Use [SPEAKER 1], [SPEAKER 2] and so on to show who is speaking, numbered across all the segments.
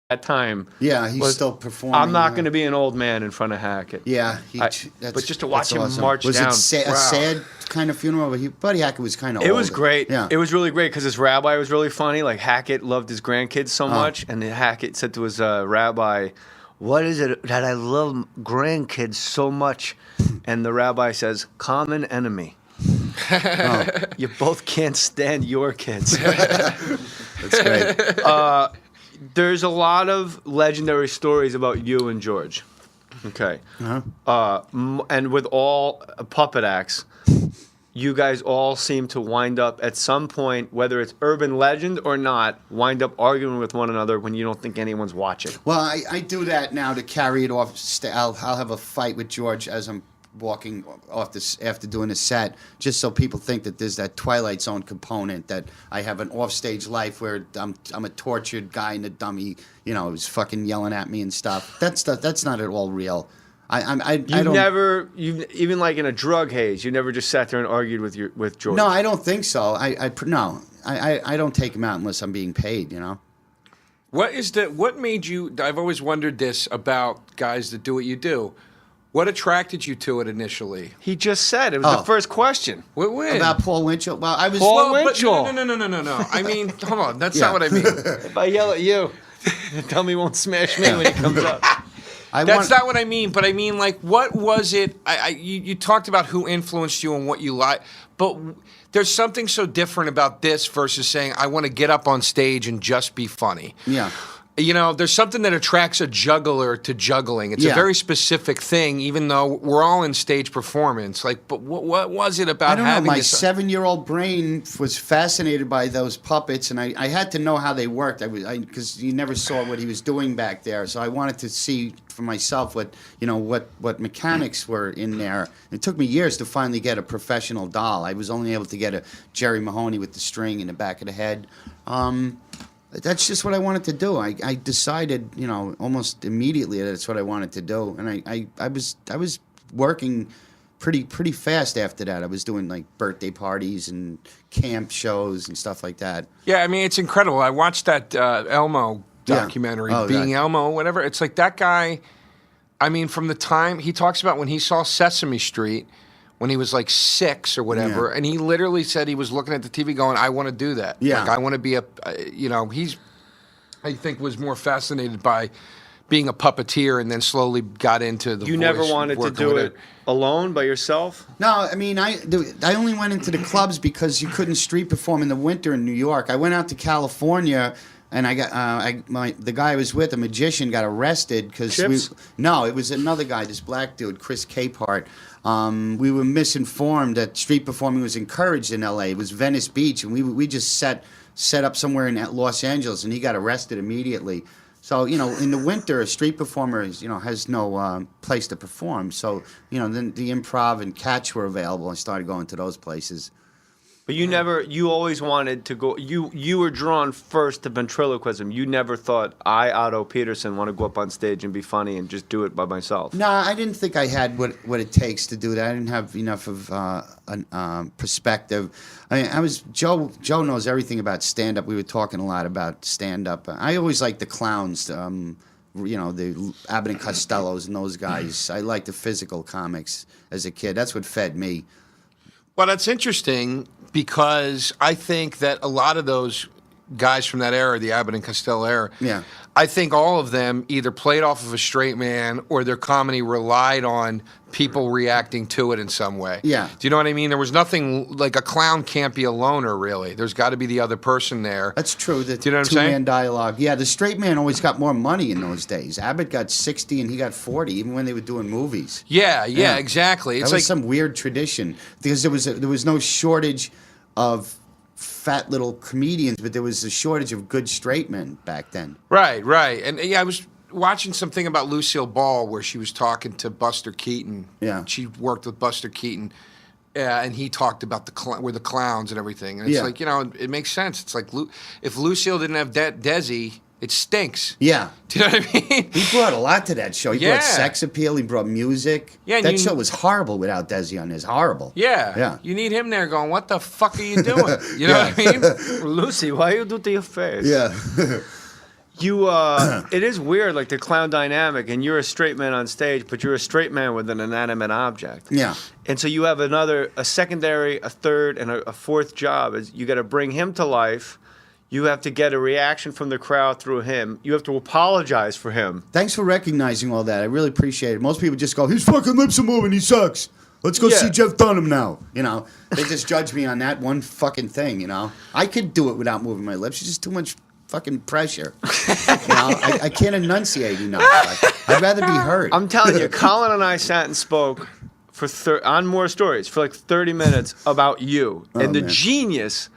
[SPEAKER 1] that time.
[SPEAKER 2] Yeah, he's still performing.
[SPEAKER 1] I'm not going to be an old man in front of Hackett.
[SPEAKER 2] Yeah,
[SPEAKER 1] but just to watch him
[SPEAKER 2] awesome.
[SPEAKER 1] march
[SPEAKER 2] was
[SPEAKER 1] down.
[SPEAKER 2] Was it a sad kind of funeral? But Buddy Hackett was kind of old.
[SPEAKER 1] It was great.
[SPEAKER 2] Yeah.
[SPEAKER 1] It was really great because his rabbi was really funny. Like, Hackett loved his grandkids so much. And then Hackett said to his rabbi, "What is it that I love grandkids so much?" And the rabbi says, "Common enemy." You both can't stand your kids.
[SPEAKER 2] That's great.
[SPEAKER 1] There's a lot of legendary stories about you and George. Okay. And with all puppet acts, you guys all seem to wind up at some point, whether it's urban legend or not, wind up arguing with one another when you don't think anyone's watching.
[SPEAKER 2] Well, I do that now to carry it off. I'll have a fight with George as I'm walking off this after doing a set, just so people think that there's that Twilight Zone component, that I have an offstage life where I'm a tortured guy and a dummy, who's fucking yelling at me and stuff. That's not at all real. I don't.
[SPEAKER 1] You've even like in a drug haze, you never just sat there and argued with George.
[SPEAKER 2] No, I don't think so. No, I don't take him out unless I'm being paid.
[SPEAKER 3] What made you? I've always wondered this about guys that do what you do. What attracted you to it initially?
[SPEAKER 1] He just said it was the first question.
[SPEAKER 3] When?
[SPEAKER 2] About Paul Winchell. Well, I was
[SPEAKER 1] Paul Winchell.
[SPEAKER 3] But no. I mean, hold on. That's not what I mean.
[SPEAKER 1] If I yell at you, tell me he won't smash me when he comes up.
[SPEAKER 3] That's not what I mean. But I mean, like, what was it? You talked about who influenced you and what you like, but there's something so different about this versus saying I want to get up on stage and just be funny.
[SPEAKER 2] Yeah.
[SPEAKER 3] There's something that attracts a juggler to juggling. It's a very specific thing, even though we're all in stage performance. Like, but what was it about having
[SPEAKER 2] my
[SPEAKER 3] this?
[SPEAKER 2] 7-year-old brain was fascinated by those puppets, and I had to know how they worked. Because you never saw what he was doing back there, so I wanted to see for myself what mechanics were in there. It took me years to finally get a professional doll. I was only able to get a Jerry Mahoney with the string in the back of the head. That's just what I wanted to do. I decided, almost immediately that that's what I wanted to do, and I was working pretty fast after that. I was doing like birthday parties and camp shows and stuff like that.
[SPEAKER 3] Yeah, I mean, it's incredible. I watched that Elmo documentary, Being Elmo, whatever. It's like that guy. I mean, from the time he talks about when he saw Sesame Street, when he was like 6 or whatever, and he literally said he was looking at the TV going, I want to do that.
[SPEAKER 2] Yeah.
[SPEAKER 3] Like, I want to be he's, I think, was more fascinated by being a puppeteer and then slowly got into the
[SPEAKER 1] You never wanted to do it alone, by yourself?
[SPEAKER 2] No, I mean, I only went into the clubs because you couldn't street perform in the winter in New York. I went out to California, and I got the guy I was with, a magician, got arrested because it was another guy, this black dude, Chris Capehart. We were misinformed that street performing was encouraged in L.A. It was Venice Beach, and we just set up somewhere in Los Angeles, and he got arrested immediately. So, in the winter, a street performer has no place to perform. So, then the Improv and Catch were available. I started going to those places.
[SPEAKER 1] But you always wanted to go, you were drawn first to ventriloquism. You never thought, Otto Peterson, want to go up on stage and be funny and just do it by myself.
[SPEAKER 2] No, I didn't think I had what it takes to do that. I didn't have enough of perspective. I mean, Joe knows everything about stand-up. We were talking a lot about stand-up. I always liked the clowns, the Abbott and Costellos and those guys. I liked the physical comics as a kid. That's what fed me.
[SPEAKER 3] Well, that's interesting because I think that a lot of those guys from that era, the Abbott and Costello era, I think all of them either played off of a straight man or their comedy relied on people reacting to it in some way.
[SPEAKER 2] Yeah.
[SPEAKER 3] Do you know what I mean? There was nothing, like a clown can't be a loner, really. There's got to be the other person there.
[SPEAKER 2] That's true. The
[SPEAKER 3] Do you know what I'm saying?
[SPEAKER 2] Two-man dialogue. Yeah, the straight man always got more money in those days. Abbott got 60 and he got 40, even when they were doing movies.
[SPEAKER 3] Yeah, exactly. It's
[SPEAKER 2] that was some weird tradition because there was no shortage of fat little comedians, but there was a shortage of good straight men back then.
[SPEAKER 3] Right. And I was watching something about Lucille Ball where she was talking to Buster Keaton.
[SPEAKER 2] Yeah.
[SPEAKER 3] She worked with Buster Keaton, and he talked about the clowns and everything. And it's like, it makes sense. It's like if Lucille didn't have Desi, it stinks.
[SPEAKER 2] Yeah.
[SPEAKER 3] Do you know what I mean?
[SPEAKER 2] He brought a lot to that show. He brought sex appeal. He brought music.
[SPEAKER 3] Yeah,
[SPEAKER 2] that show was horrible without Desi on this. Horrible.
[SPEAKER 3] Yeah. You need him there going, what the fuck are you doing? You know what I mean?
[SPEAKER 1] Lucy, why you do to your face?
[SPEAKER 2] Yeah.
[SPEAKER 1] It is weird, like the clown dynamic, and you're a straight man on stage, but you're a straight man with an inanimate object.
[SPEAKER 2] Yeah.
[SPEAKER 1] And so you have a secondary, a third, and a fourth job. Is you got to bring him to life. You have to get a reaction from the crowd through him. You have to apologize for him.
[SPEAKER 2] Thanks for recognizing all that. I really appreciate it. Most people just go, his fucking lips are moving, he sucks. Let's go see Jeff Dunham now. You know, they just judge me on that one fucking thing, you know. I could do it without moving my lips. It's just too much fucking pressure. You know, I can't enunciate enough. I'd rather be heard.
[SPEAKER 1] I'm telling you, Colin and I sat and spoke on Mohr Stories for like 30 minutes about you and the genius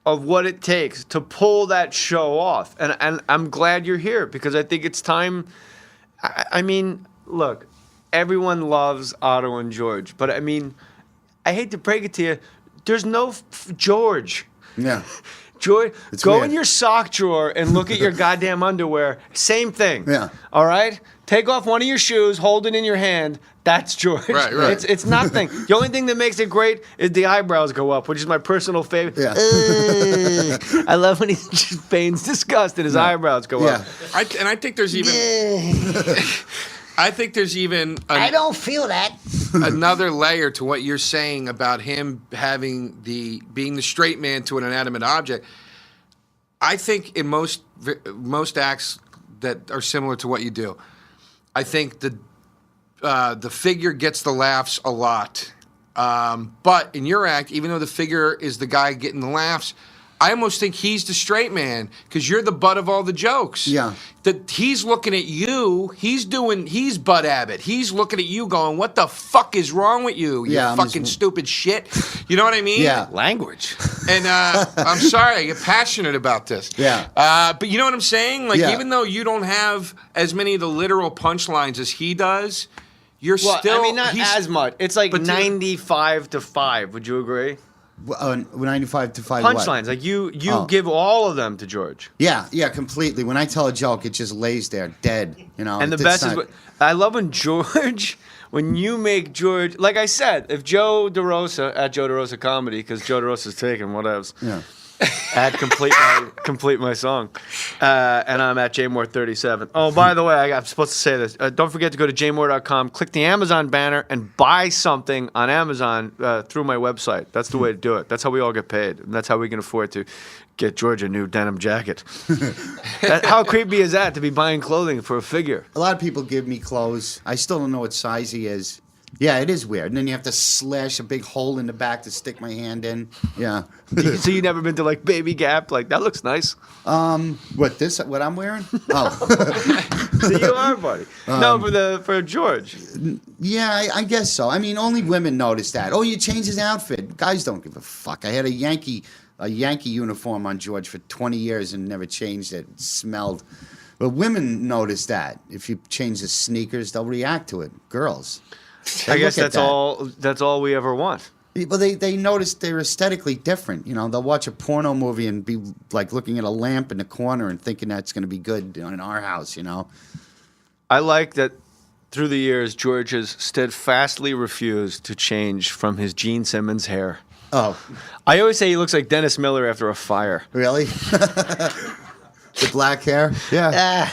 [SPEAKER 1] of what it takes to pull that show off. And I'm glad you're here because I think it's time. I mean, look, everyone loves Otto and George, but I mean, I hate to break it to you, there's no George.
[SPEAKER 2] Yeah.
[SPEAKER 1] George,
[SPEAKER 2] it's
[SPEAKER 1] go
[SPEAKER 2] weird.
[SPEAKER 1] in your sock drawer and look at your goddamn underwear. Same thing.
[SPEAKER 2] Yeah.
[SPEAKER 1] All right? Take off one of your shoes, hold it in your hand. That's George.
[SPEAKER 3] Right.
[SPEAKER 1] It's nothing. The only thing that makes it great is the eyebrows go up, which is my personal favorite.
[SPEAKER 2] Yeah.
[SPEAKER 1] I love when he just feigns disgust and his eyebrows go up.
[SPEAKER 3] I think there's even. I think there's even.
[SPEAKER 4] I don't feel that.
[SPEAKER 3] Another layer to what you're saying about him being the straight man to an inanimate object. I think in most acts that are similar to what you do, I think the figure gets the laughs a lot. But in your act, even though the figure is the guy getting the laughs, I almost think he's the straight man because you're the butt of all the jokes.
[SPEAKER 2] Yeah.
[SPEAKER 3] That he's looking at you. He's Bud Abbott. He's looking at you going, what the fuck is wrong with you? You fucking stupid shit. You know what I mean?
[SPEAKER 2] Yeah.
[SPEAKER 1] Language.
[SPEAKER 3] And I'm sorry, I get passionate about this.
[SPEAKER 2] Yeah.
[SPEAKER 3] But you know what I'm saying? Like, even though you don't have as many of the literal punchlines as he does, you're still...
[SPEAKER 1] I mean, not as much. It's like 95 to 5. Would you agree?
[SPEAKER 2] 95 to 5
[SPEAKER 1] Punchlines. Like you give all of them to George.
[SPEAKER 2] Yeah, completely. When I tell a joke, it just lays there dead, you know.
[SPEAKER 1] And the best is I love when George, when you make George, like I said, if Joe DeRosa at Joe DeRosa Comedy, because Joe DeRosa's taken, whatevs.
[SPEAKER 2] Yeah.
[SPEAKER 1] At complete my song, and I'm at jmohr37. Oh, by the way, I'm supposed to say this. Don't forget to go to jmohr.com, click the Amazon banner, and buy something on Amazon through my website. That's the way to do it. That's how we all get paid, and that's how we can afford to get George a new denim jacket. How creepy is that to be buying clothing for a figure?
[SPEAKER 2] A lot of people give me clothes. I still don't know what size he is. Yeah, it is weird. And then you have to slash a big hole in the back to stick my hand in. Yeah.
[SPEAKER 1] So you never been to like Baby Gap? Like that looks nice.
[SPEAKER 2] What I'm wearing? Oh.
[SPEAKER 1] So you are, buddy. No, for George.
[SPEAKER 2] Yeah, I guess so. I mean, only women notice that. Oh, you changed his outfit. Guys don't give a fuck. I had a Yankee uniform on George for 20 years and never changed it. It smelled. But women notice that. If you change the sneakers, they'll react to it. Girls.
[SPEAKER 1] I guess that's all we ever want.
[SPEAKER 2] But they notice they're aesthetically different. You know, they'll watch a porno movie and be like looking at a lamp in the corner and thinking that's going to be good in our house, you know.
[SPEAKER 1] I like that through the years, George has steadfastly refused to change from his Gene Simmons hair.
[SPEAKER 2] Oh.
[SPEAKER 1] I always say he looks like Dennis Miller after a fire.
[SPEAKER 2] Really? The black hair? Yeah.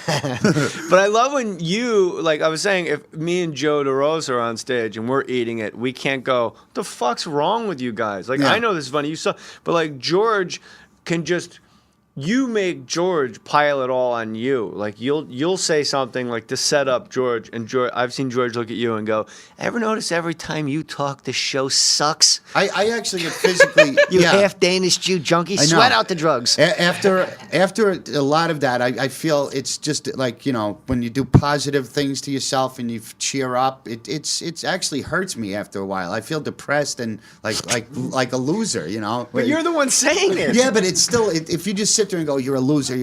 [SPEAKER 1] But I love when you, like I was saying, if me and Joe DeRosa are on stage and we're eating it, we can't go, what the fuck's wrong with you guys? Like, I know this is funny. You saw, but like George can just, you make George pile it all on you. Like you'll say something like to set up George, and George, I've seen George look at you and go, ever notice every time you talk the show sucks?
[SPEAKER 2] I actually get physically
[SPEAKER 4] You half Danish Jew junkie, sweat out the drugs.
[SPEAKER 2] After a lot of that, I feel it's just like, you know, when you do positive things to yourself and you cheer up, it actually hurts me after a while. I feel depressed and like a loser, you know.
[SPEAKER 1] But you're the one saying it.
[SPEAKER 2] Yeah, but it's still if you just sit there and go, you're a loser,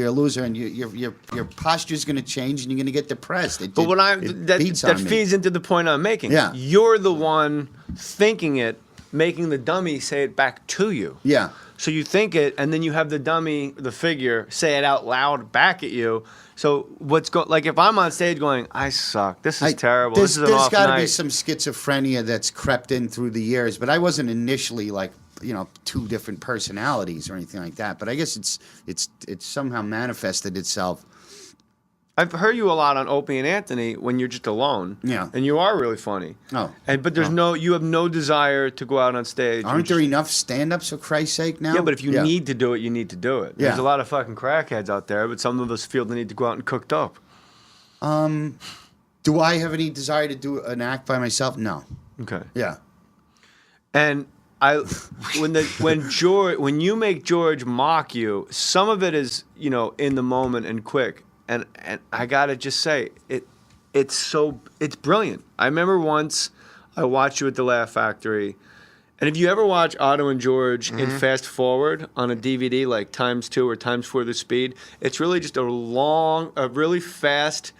[SPEAKER 2] and your posture's going to change and you're going to get depressed.
[SPEAKER 1] But that feeds into the point I'm making.
[SPEAKER 2] Yeah.
[SPEAKER 1] You're the one thinking it, making the dummy say it back to you.
[SPEAKER 2] Yeah.
[SPEAKER 1] So you think it, and then you have the dummy, the figure, say it out loud back at you. So like if I'm on stage going, I suck. This is terrible. This is an off night.
[SPEAKER 2] There's got to be some schizophrenia that's crept in through the years, but I wasn't initially like, you know, two different personalities or anything like that. But I guess it's somehow manifested itself.
[SPEAKER 1] I've heard you a lot on Opie and Anthony when you're just alone.
[SPEAKER 2] Yeah.
[SPEAKER 1] And you are really funny.
[SPEAKER 2] Oh.
[SPEAKER 1] But you have no desire to go out on stage.
[SPEAKER 2] Aren't there enough stand-ups, for Christ's sake, now?
[SPEAKER 1] Yeah, but if you need to do it, you need to do it.
[SPEAKER 2] Yeah.
[SPEAKER 1] There's a lot of fucking crackheads out there, but some of us feel the need to go out and cook dope.
[SPEAKER 2] Do I have any desire to do an act by myself? No.
[SPEAKER 1] Okay.
[SPEAKER 2] Yeah.
[SPEAKER 1] And when you make George mock you, some of it is, in the moment and quick. And I gotta just say, it's brilliant. I remember once I watched you at the Laugh Factory, and if you ever watch Otto and George in fast forward on a DVD, like ×2 or ×4 the speed, it's really just a really fast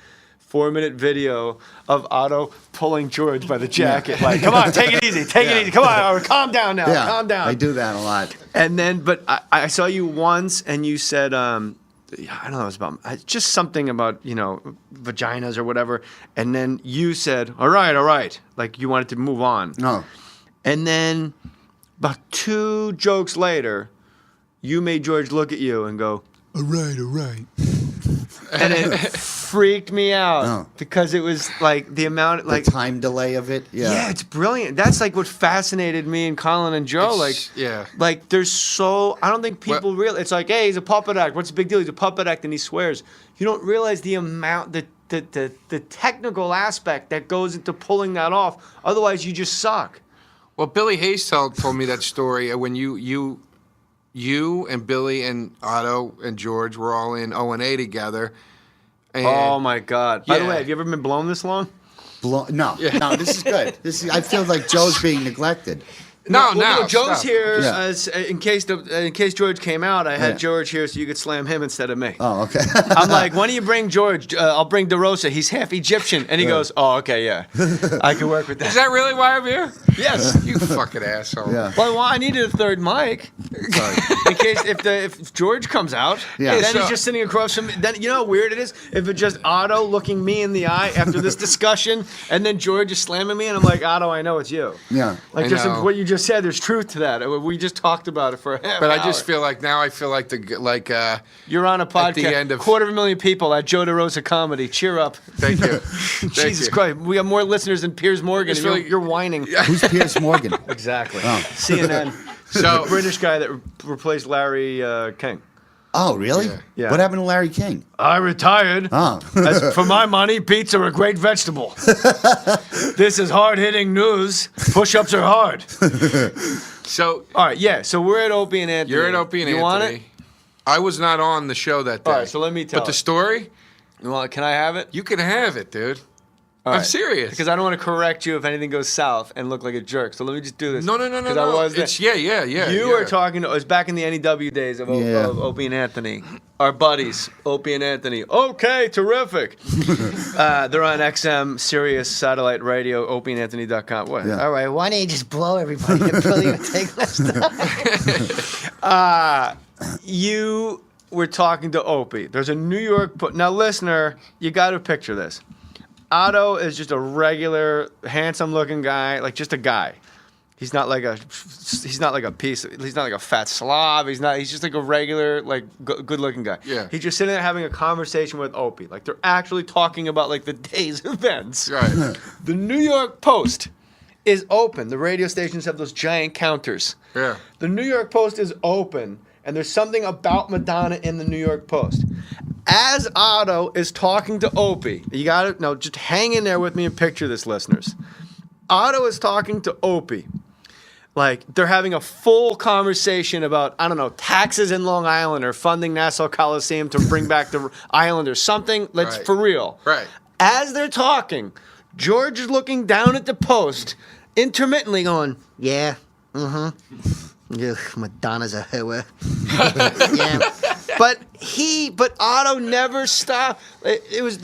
[SPEAKER 1] 4-minute video of Otto pulling George by the jacket, like, "Come on, take it easy, take it easy, come on, or calm down now, calm down."
[SPEAKER 2] I do that a lot.
[SPEAKER 1] And then, but I saw you once, and you said, I don't know, it was about just something about, vaginas or whatever. And then you said, all right. Like you wanted to move on.
[SPEAKER 2] No.
[SPEAKER 1] And then about 2 jokes later, you made George look at you and go, all right. And it freaked me out because it was like the amount, like
[SPEAKER 2] the time delay of it.
[SPEAKER 1] Yeah, it's brilliant. That's like what fascinated me and Colin and Joe. Like there's I don't think people realize. It's like, hey, he's a puppet act. What's the big deal? He's a puppet act and he swears. You don't realize the amount, the technical aspect that goes into pulling that off. Otherwise, you just suck.
[SPEAKER 3] Well, Billy Hayes told me that story when you and Billy and Otto and George were all in O&A together. And
[SPEAKER 1] oh my God! By the way, have you ever been blown this long?
[SPEAKER 2] No, this is good. I feel like Joe's being neglected.
[SPEAKER 3] No,
[SPEAKER 1] Joe's
[SPEAKER 3] stop.
[SPEAKER 1] here in case George came out. I had George here so you could slam him instead of me.
[SPEAKER 2] Oh, okay.
[SPEAKER 1] I'm like, when do you bring George? I'll bring DeRosa. He's half Egyptian, and he goes, "Oh, okay, yeah, I can work with that."
[SPEAKER 3] Is that really why I'm here?
[SPEAKER 1] Yes.
[SPEAKER 3] You fucking asshole.
[SPEAKER 2] Yeah.
[SPEAKER 1] Well, I needed a third mic in case if George comes out, then he's just sitting across from me. Then you know how weird it is if it's just Otto looking me in the eye after this discussion, and then George is slamming me, and I'm like, Otto, I know it's you.
[SPEAKER 2] Yeah.
[SPEAKER 1] Like just what you just said, there's truth to that. We just talked about it for a half
[SPEAKER 3] But
[SPEAKER 1] hour.
[SPEAKER 3] I just feel like now
[SPEAKER 1] You're on a podcast.
[SPEAKER 3] At the end of
[SPEAKER 1] 250,000 people at Joe DeRosa Comedy. Cheer up.
[SPEAKER 3] Thank you.
[SPEAKER 1] Jesus Christ, we have more listeners than Piers Morgan. And you're whining.
[SPEAKER 2] Who's Piers Morgan?
[SPEAKER 1] Exactly.
[SPEAKER 2] Oh.
[SPEAKER 1] CNN.
[SPEAKER 3] So
[SPEAKER 1] the British guy that replaced Larry King.
[SPEAKER 2] Oh, really?
[SPEAKER 1] Yeah.
[SPEAKER 2] What happened to Larry King?
[SPEAKER 1] I retired.
[SPEAKER 2] Oh.
[SPEAKER 1] For my money, beets are a great vegetable. This is hard-hitting news. Push-ups are hard.
[SPEAKER 3] So
[SPEAKER 1] all right, yeah. So we're at Opie and Anthony.
[SPEAKER 3] You're at Opie and Anthony.
[SPEAKER 1] You want it?
[SPEAKER 3] I was not on the show that day.
[SPEAKER 1] All right, so let me tell
[SPEAKER 3] But the
[SPEAKER 1] it.
[SPEAKER 3] story,
[SPEAKER 1] You want? Can I have it?
[SPEAKER 3] you can have it, dude.
[SPEAKER 1] All
[SPEAKER 3] I'm
[SPEAKER 1] right.
[SPEAKER 3] serious.
[SPEAKER 1] Because I don't want to correct you if anything goes south and look like a jerk. So let me just do this.
[SPEAKER 3] No.
[SPEAKER 1] Because I was there.
[SPEAKER 3] It's yeah.
[SPEAKER 1] You were talking to us back in the NEW days of Opie and Anthony. Our buddies, Opie and Anthony. Okay, terrific. They're on XM, Sirius Satellite Radio, opieandanthony.com. What?
[SPEAKER 2] Yeah.
[SPEAKER 4] All right, why don't you just blow everybody and Billy would take less time?
[SPEAKER 1] You were talking to Opie. There's a New York... Now, listener, you got to picture this. Otto is just a regular, handsome-looking guy, like just a guy. He's not like a piece. He's not like a fat slob. He's just like a regular, like good-looking guy.
[SPEAKER 3] Yeah.
[SPEAKER 1] He's just sitting there having a conversation with Opie. Like they're actually talking about like the day's events.
[SPEAKER 3] Right.
[SPEAKER 1] The New York Post is open. The radio stations have those giant counters.
[SPEAKER 3] Yeah.
[SPEAKER 1] The New York Post is open, and there's something about Madonna in the New York Post. As Otto is talking to Opie, you got to now just hang in there with me and picture this, listeners. Otto is talking to Opie. Like, they're having a full conversation about, I don't know, taxes in Long Island or funding Nassau Coliseum to bring back the island or something that's for real.
[SPEAKER 3] Right.
[SPEAKER 1] As they're talking, George is looking down at the Post, intermittently going,
[SPEAKER 4] Yeah. Ugh, Madonna's a hooer. Yeah.
[SPEAKER 1] But Otto never stopped. There was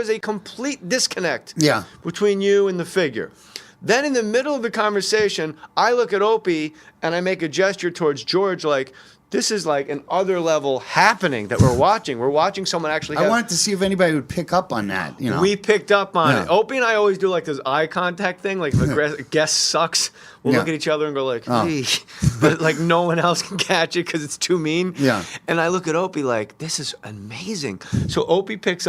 [SPEAKER 1] a complete disconnect between you and the figure. Then in the middle of the conversation, I look at Opie and I make a gesture towards George like, this is like an other level happening that we're watching. We're watching someone actually.
[SPEAKER 2] I wanted to see if anybody would pick up on that. You know,
[SPEAKER 1] we picked up on
[SPEAKER 2] Yeah.
[SPEAKER 1] it. Opie and I always do like this eye contact thing. Like if a guest sucks, we'll look at each other and go like, hey. But like no one else can catch it because it's too mean.
[SPEAKER 2] Yeah.
[SPEAKER 1] And I look at Opie like, this is amazing. So Opie picks